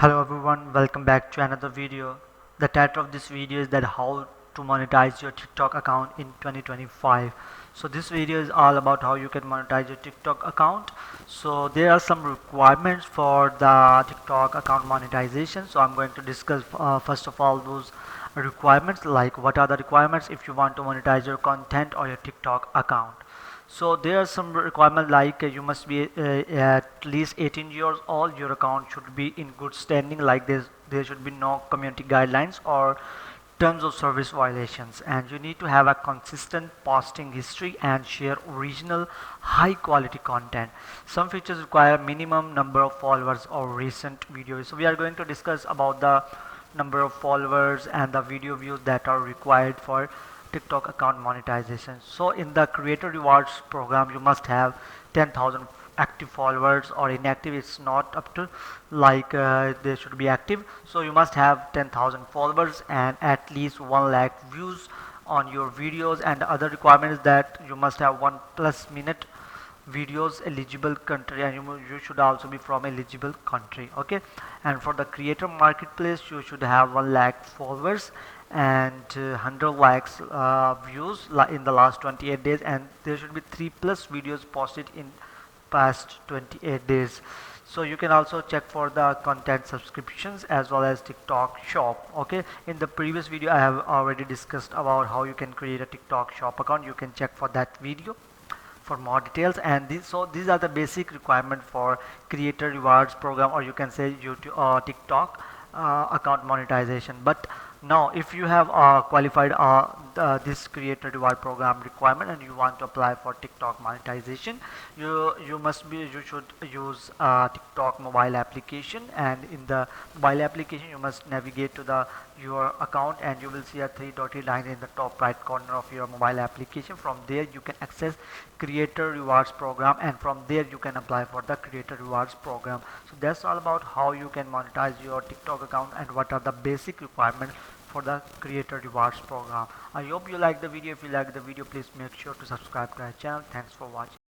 Hello everyone, welcome back to another video. The title of this video is that how to monetize your TikTok account in 2025. So this video is all about how you can monetize your TikTok account. So there are some requirements for the TikTok account monetization. So I'm going to discuss first of all those requirements, like what are the requirements if you want to monetize your content or your TikTok account. So there are some requirements like you must be at least 18 years old. Your account should be in good standing, like there should be no community guidelines or terms of service violations, and you need to have a consistent posting history and share original high quality content. Some features require minimum number of followers or recent videos. So we are going to discuss about the number of followers and the video views that are required for TikTok account monetization. So in the creator rewards program, you must have 10,000 active followers, or inactive it's not up to, like they should be active. So you must have 10,000 followers and at least 1 lakh views on your videos. And the other requirement is that you must have 1+ minute videos eligible country, and you should also be from eligible country. Okay, and for the creator marketplace, you should have 1 lakh followers and 100 lakhs views in the last 28 days, and there should be 3+ videos posted in past 28 days. So you can also check for the content subscriptions as well as TikTok shop. Okay, in the previous video I have already discussed about how you can create a TikTok shop account. You can check for that video for more details. And these are the basic requirement for creator rewards program, or you can say YouTube or TikTok account monetization. But now if you have qualified this creator reward program requirement and you want to apply for TikTok monetization, you should use TikTok mobile application. And in the mobile application, you must navigate to your account, and you will see a 3 dotted line in the top right corner of your mobile application. From there you can access creator rewards program, and from there you can apply for the creator rewards program. So that's all about how you can monetize your TikTok account and what are the basic requirements for the creator rewards program. I hope you like the video. If you like the video, please make sure to subscribe to our channel. Thanks for watching.